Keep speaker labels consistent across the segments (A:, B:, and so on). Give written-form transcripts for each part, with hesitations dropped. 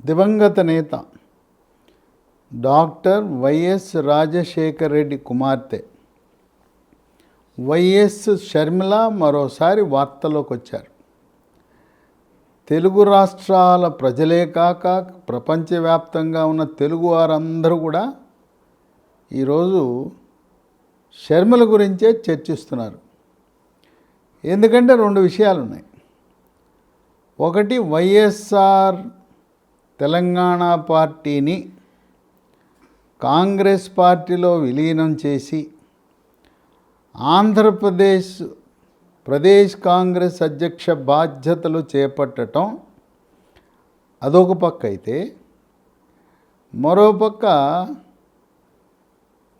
A: దివంగత నేత doctor YS Rajasekhara Reddy కుమార్తె వైఎస్ షర్మిల మరోసారి వార్తల్లోకి వచ్చారు. తెలుగు రాష్ట్రాల ప్రజలే కాక ప్రపంచవ్యాప్తంగా ఉన్న తెలుగు వారందరూ కూడా ఈరోజు షర్మిల గురించే చర్చిస్తున్నారు. ఎందుకంటే రెండు విషయాలు ఉన్నాయి. ఒకటి, వైఎస్ఆర్ తెలంగాణ పార్టీని కాంగ్రెస్ పార్టీలో విలీనం చేసి ప్రదేశ్ కాంగ్రెస్ అధ్యక్ష బాధ్యతలు చేపట్టడం అదొక పక్క అయితే, మరోపక్క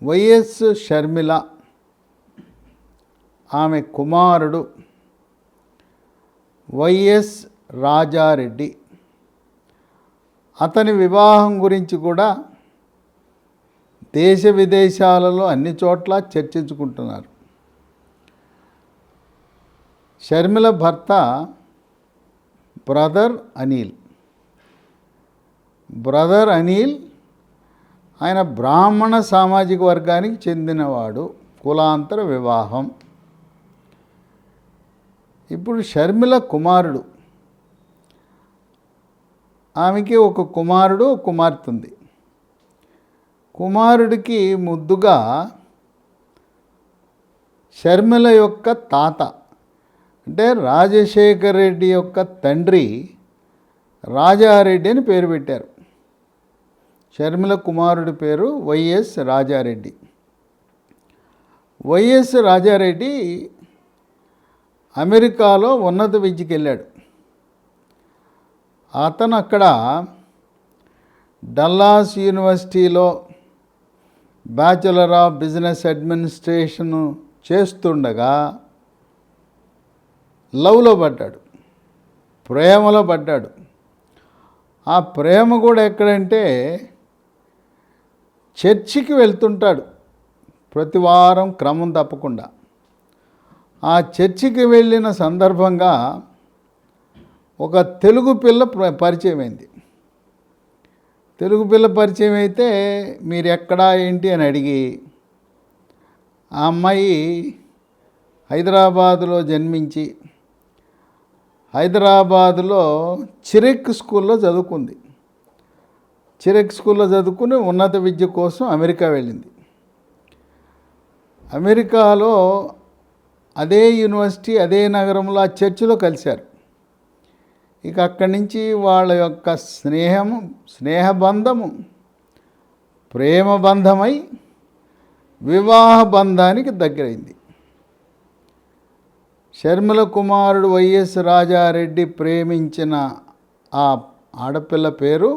A: వైఎస్ షర్మిల ఆమె కుమారుడు వైఎస్ రాజారెడ్డి అతని వివాహం గురించి కూడా దేశ విదేశాలలో అన్ని చోట్ల చర్చించుకుంటున్నారు. షర్మిల భర్త బ్రదర్ అనిల్ ఆయన బ్రాహ్మణ సామాజిక వర్గానికి చెందినవాడు, కులాంతర వివాహం. ఇప్పుడు షర్మిల కుమారుడు, ఆమెకి ఒక కుమారుడు ఒక కుమార్తె ఉంది. కుమారుడికి ముద్దుగా షర్మిల యొక్క తాత అంటే రాజశేఖర రెడ్డి యొక్క తండ్రి రాజారెడ్డి అని పేరు పెట్టారు. షర్మిల కుమారుడి పేరు వైఎస్ రాజారెడ్డి. వైఎస్ రాజారెడ్డి అమెరికాలో ఉన్నత విద్యకి వెళ్ళాడు. అతను అక్కడ డల్లాస్ యూనివర్సిటీలో బ్యాచులర్ ఆఫ్ బిజినెస్ అడ్మినిస్ట్రేషన్ చేస్తుండగా లవ్లో పడ్డాడు, ప్రేమలో పడ్డాడు. ఆ ప్రేమ కూడా ఎక్కడంటే చర్చికి వెళ్తుంటాడు ప్రతి వారం క్రమం తప్పకుండా. ఆ చర్చికి వెళ్ళిన సందర్భంగా ఒక తెలుగు పిల్ల పరిచయం అయింది. తెలుగు పిల్ల పరిచయం అయితే మీరు ఎక్కడా ఏంటి అని అడిగి, ఆ అమ్మాయి హైదరాబాదులో జన్మించి హైదరాబాదులో చిరెక్ స్కూల్లో చదువుకుంది. చిరెక్ స్కూల్లో చదువుకుని ఉన్నత విద్య కోసం అమెరికా వెళ్ళింది. అమెరికాలో అదే యూనివర్సిటీ అదే నగరంలో ఆ చర్చిలో కలిశారు. ఇక అక్కడి నుంచి వాళ్ళ యొక్క స్నేహబంధము ప్రేమ బంధమై వివాహ బంధానికి దగ్గరైంది. షర్మిల కుమారుడు వైఎస్ రాజారెడ్డి ప్రేమించిన ఆ ఆడపిల్ల పేరు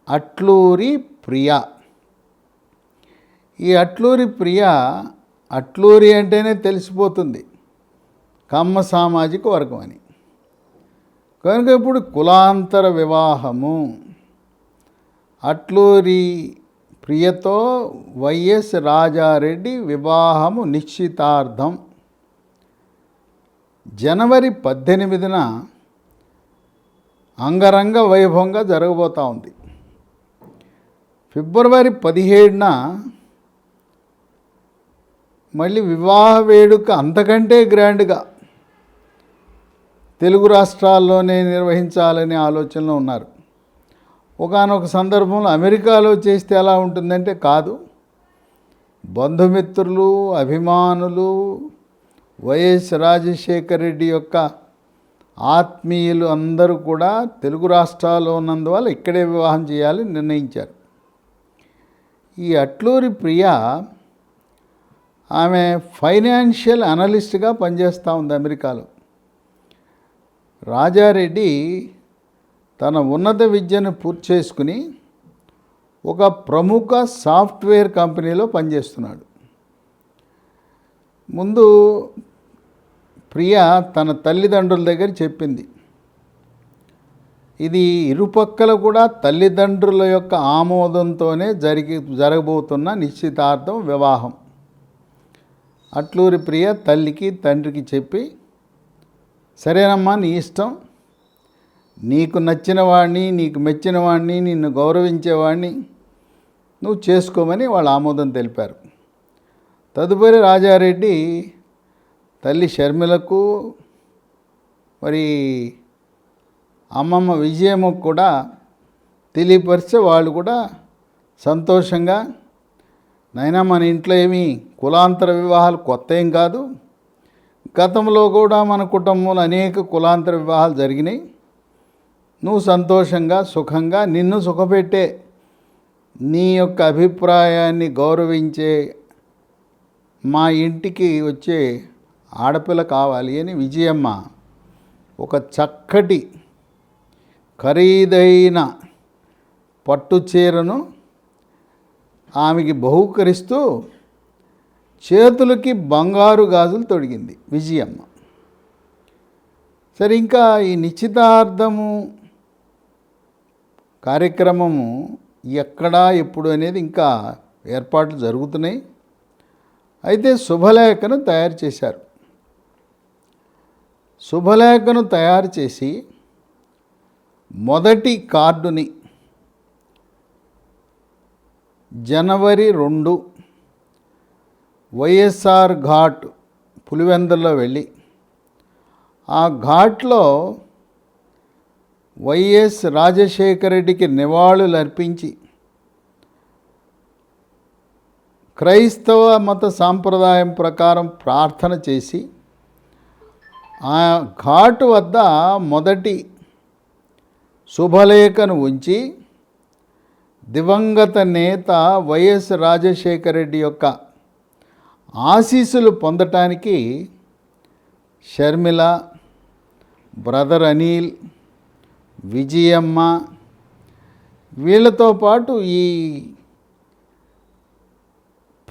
A: అట్లూరి ప్రియ. ఈ అట్లూరి ప్రియ, అట్లూరి అంటేనే తెలిసిపోతుంది కమ్మ సామాజిక వర్గం అని. కనుక ఇప్పుడు కులాంతర వివాహము. అట్లూరి ప్రియతో వైఎస్ రాజారెడ్డి వివాహము నిశ్చితార్థం జనవరి 18న అంగరంగ వైభవంగా జరగబోతూ ఉంది. ఫిబ్రవరి 17న మళ్ళీ వివాహ వేడుక అంతకంటే గ్రాండ్గా తెలుగు రాష్ట్రాల్లోనే నిర్వహించాలనే ఆలోచనలో ఉన్నారు. ఒకానొక సందర్భంలో అమెరికాలో చేస్తే ఎలా ఉంటుందంటే, కాదు, బంధుమిత్రులు అభిమానులు వైఎస్ రాజశేఖర రెడ్డి యొక్క ఆత్మీయులు అందరూ కూడా తెలుగు రాష్ట్రాల్లో ఉన్నందువల్ల ఇక్కడే వివాహం చేయాలని నిర్ణయించారు. ఈ అట్లూరి ప్రియ ఆమె ఫైనాన్షియల్ అనలిస్ట్గా పనిచేస్తూ ఉంది అమెరికాలో. రాజారెడ్డి తన ఉన్నత విద్యను పూర్తి చేసుకుని ఒక ప్రముఖ సాఫ్ట్వేర్ కంపెనీలో పనిచేస్తున్నాడు. ముందు ప్రియ తన తల్లిదండ్రుల దగ్గర చెప్పింది. ఇది ఇరుపక్కల కూడా తల్లిదండ్రుల యొక్క ఆమోదంతోనే జరగబోతున్న నిశ్చితార్థం వివాహం. అట్లూరి ప్రియ తల్లికి తండ్రికి చెప్పి, సరేనమ్మా నీ ఇష్టం, నీకు నచ్చిన వాడిని, నీకు మెచ్చిన వాడిని, నిన్ను గౌరవించేవాడిని నువ్వు చేసుకోమని వాళ్ళు ఆమోదం తెలిపారు. తదుపరి రాజారెడ్డి తల్లి షర్మిలకు మరి అమ్మమ్మ విజయమ్మకు కూడా తెలియపరిస్తే వాళ్ళు కూడా సంతోషంగా, నైనా మన ఇంట్లో ఏమీ కులాంతర వివాహాలు కొత్త ఏం కాదు, గతంలో కూడా మన కుటుంబంలో అనేక కులాంతర వివాహాలు జరిగినాయి, నువ్వు సంతోషంగా సుఖంగా నిన్ను సుఖపెట్టే నీ యొక్క అభిప్రాయాన్ని గౌరవించే మా ఇంటికి వచ్చే ఆడపిల్ల కావాలి అని విజయమ్మ ఒక చక్కటి ఖరీదైన పట్టు చీరను ఆమెకి బహూకరిస్తూ చేతులకి బంగారు గాజులు తొడిగింది విజయమ్మ. సరే, ఇంకా ఈ నిశ్చితార్థము కార్యక్రమము ఎక్కడా ఎప్పుడు అనేది ఇంకా ఏర్పాట్లు జరుగుతున్నాయి. అయితే శుభలేఖను తయారు చేశారు. శుభలేఖను తయారు చేసి మొదటి కార్డుని జనవరి 2 వైఎస్ఆర్ ఘాట్ పులివెందుల్లో వెళ్ళి ఆ ఘాట్లో వైఎస్ రాజశేఖర రెడ్డికి నివాళులు అర్పించి క్రైస్తవ మత సాంప్రదాయం ప్రకారం ప్రార్థన చేసి ఆ ఘాటు వద్ద మొదటి శుభలేఖను ఉంచి దివంగత నేత వైఎస్ రాజశేఖర రెడ్డి యొక్క ఆశీస్సులు పొందటానికి షర్మిల, బ్రదర్ అనిల్, విజయమ్మ వీళ్ళతో పాటు ఈ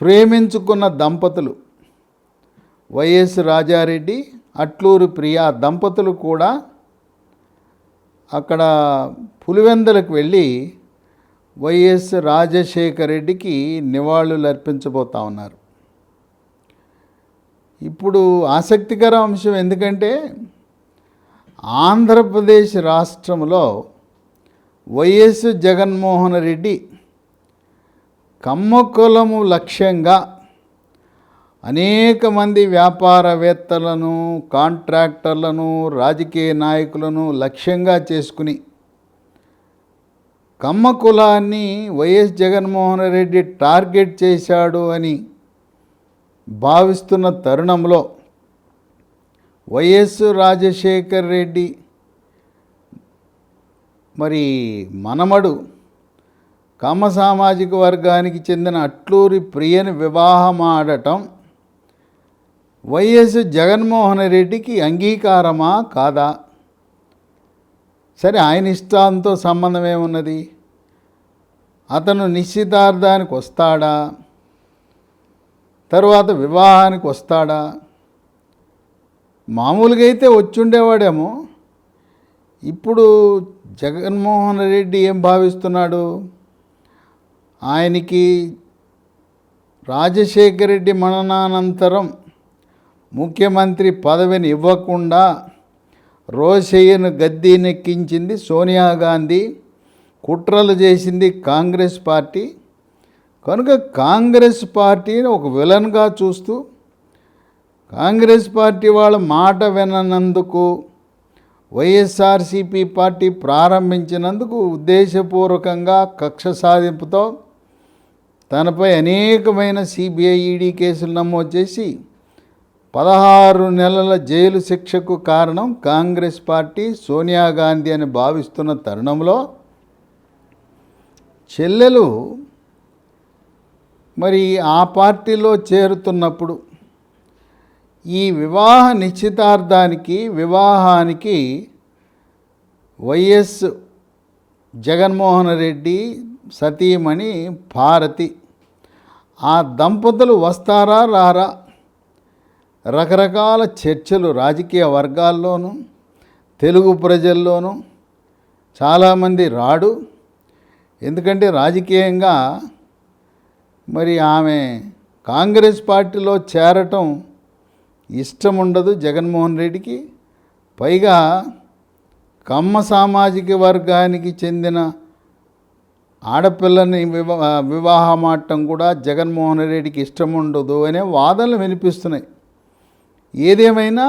A: ప్రేమించుకున్న దంపతులు వైఎస్ రాజారెడ్డి, అట్లూరి ప్రియా దంపతులు కూడా అక్కడ పులివెందులకు వెళ్ళి వైఎస్ రాజశేఖర రెడ్డికి నివాళులు అర్పించబోతా ఉన్నారు. ఇప్పుడు ఆసక్తికర అంశం, ఎందుకంటే ఆంధ్రప్రదేశ్ రాష్ట్రంలో వైఎస్ జగన్మోహన్ రెడ్డి కమ్మకులము లక్ష్యంగా అనేక మంది వ్యాపారవేత్తలను, కాంట్రాక్టర్లను, రాజకీయ నాయకులను లక్ష్యంగా చేసుకుని కమ్మ కులాన్ని వైఎస్ జగన్మోహన్ రెడ్డి టార్గెట్ చేశాడు అని భావిస్తున్న తరుణంలో వైఎస్ రాజశేఖర్ రెడ్డి మరి మనమడు కమ్మ సామాజిక వర్గానికి చెందిన అట్లూరి ప్రియని వివాహమాడటం వైఎస్ జగన్మోహన్ రెడ్డికి అంగీకారమా కాదా? సరే, ఆయన ఇష్టాంతో సంబంధం ఏమున్నది? అతను నిశ్చితార్థానికి వస్తాడా, తరువాత వివాహానికి వస్తాడా? మామూలుగా అయితే వచ్చుండేవాడేమో. ఇప్పుడు జగన్మోహన్ రెడ్డి ఏం భావిస్తున్నాడు? ఆయనకి రాజశేఖర రెడ్డి మరణానంతరం ముఖ్యమంత్రి పదవిని ఇవ్వకుండా రోషయ్యను గద్దెనెక్కించింది సోనియా గాంధీ, కుట్రలు చేసింది కాంగ్రెస్ పార్టీ. కనుక కాంగ్రెస్ పార్టీని ఒక విలన్గా చూస్తూ కాంగ్రెస్ పార్టీ వాళ్ళ మాట విననందుకు, వైఎస్ఆర్సీపీ పార్టీ ప్రారంభించినందుకు ఉద్దేశపూర్వకంగా కక్ష సాధింపుతో తనపై అనేకమైన సిబిఐ, ఈడీ కేసులు నమోదు చేసి 16 నెలల జైలు శిక్షకు కారణం కాంగ్రెస్ పార్టీ, సోనియా గాంధీ అని భావిస్తున్న తరుణంలో చెల్లెలు మరి ఆ పార్టీలో చేరుతున్నప్పుడు ఈ వివాహ నిశ్చితార్థానికి, వివాహానికి వైఎస్ జగన్మోహన్ రెడ్డి సతీమణి భారతి ఆ దంపతులు వస్తారా రారా? రకరకాల చర్చలు రాజకీయ వర్గాల్లోనూ, తెలుగు ప్రజల్లోనూ చాలామంది రాడు. ఎందుకంటే రాజకీయంగా మరి ఆమె కాంగ్రెస్ పార్టీలో చేరటం ఇష్టం ఉండదు జగన్మోహన్ రెడ్డికి. పైగా కమ్మ సామాజిక వర్గానికి చెందిన ఆడపిల్లని వివాహం ఆడటం కూడా జగన్మోహన్ రెడ్డికి ఇష్టం ఉండదు అనే వాదనలు వినిపిస్తున్నాయి. ఏదేమైనా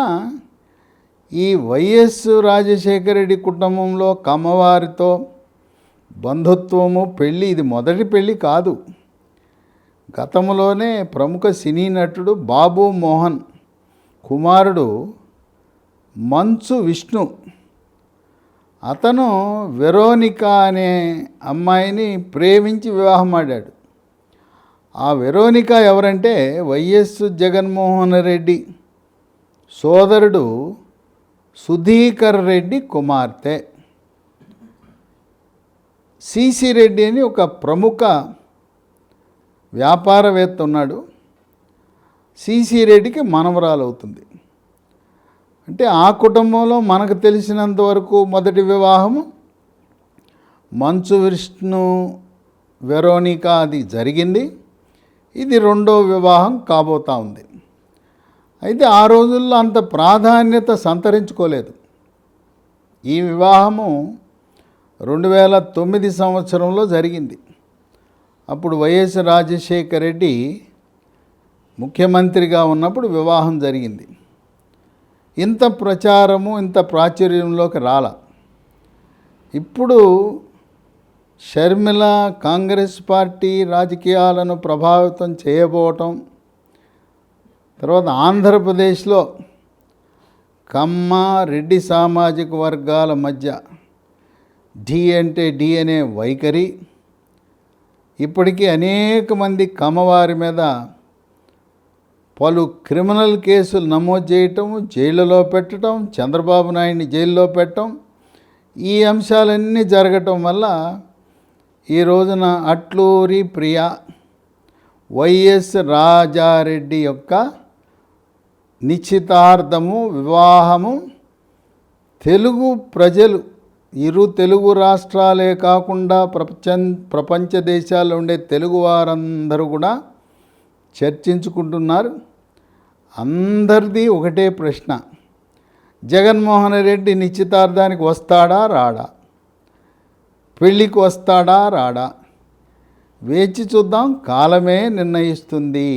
A: ఈ వైఎస్ రాజశేఖర రెడ్డి కుటుంబంలో కమ్మవారితో బంధుత్వము, పెళ్ళి ఇది మొదటి పెళ్ళి కాదు. గతంలోనే ప్రముఖ సినీ నటుడు బాబు మోహన్ కుమారుడు మంచు విష్ణు, అతను వెరోనికా అనే అమ్మాయిని ప్రేమించి వివాహం ఆడాడు. ఆ వెరోనికా ఎవరంటే వైఎస్ జగన్మోహన్ రెడ్డి సోదరుడు సుధీకర్ రెడ్డి కుమార్తె. సిసి రెడ్డి అని ఒక ప్రముఖ వ్యాపారవేత్త ఉన్నాడు. సిసి రెడ్డికి మనవరాలు అవుతుంది. అంటే ఆ కుటుంబంలో మనకు తెలిసినంత వరకు మొదటి వివాహము మంచు విష్ణు వెరోనికా అది జరిగింది. ఇది రెండో వివాహం కాబోతా ఉంది. అయితే ఆ రోజుల్లో అంత ప్రాధాన్యత సంతరించుకోలేదు. ఈ వివాహము 2009 సంవత్సరంలో జరిగింది. అప్పుడు వైఎస్ రాజశేఖర రెడ్డి ముఖ్యమంత్రిగా ఉన్నప్పుడు వివాహం జరిగింది. ఇంత ప్రచారము, ఇంత ప్రాచుర్యంలోకి రాల. ఇప్పుడు షర్మిల కాంగ్రెస్ పార్టీ రాజకీయాలను ప్రభావితం చేయబోవటం, తర్వాత ఆంధ్రప్రదేశ్లో కమ్మ రెడ్డి సామాజిక వర్గాల మధ్య ఢీ అంటే ఢీ అనే వైఖరి, ఇప్పటికీ అనేక మంది కమ్మవారి మీద పలు క్రిమినల్ కేసులు నమోదు చేయటం, జైళ్ళలో పెట్టడం, చంద్రబాబు నాయుడిని జైల్లో పెట్టడం, ఈ అంశాలన్నీ జరగటం వల్ల ఈ రోజున అట్లూరి ప్రియ వైఎస్ రాజారెడ్డి యొక్క నిశ్చితార్థము, వివాహము తెలుగు ప్రజలు, ఇరు తెలుగు రాష్ట్రాలే కాకుండా ప్రపంచ దేశాల్లో ఉండే తెలుగు వారందరూ కూడా చర్చించుకుంటున్నారు. అందరిది ఒకటే ప్రశ్న, జగన్మోహన్ రెడ్డి నిశ్చితార్థానికి వస్తాడా రాడా, పెళ్ళికి వస్తాడా రాడా, వేచి చూద్దాం, కాలమే నిర్ణయిస్తుంది.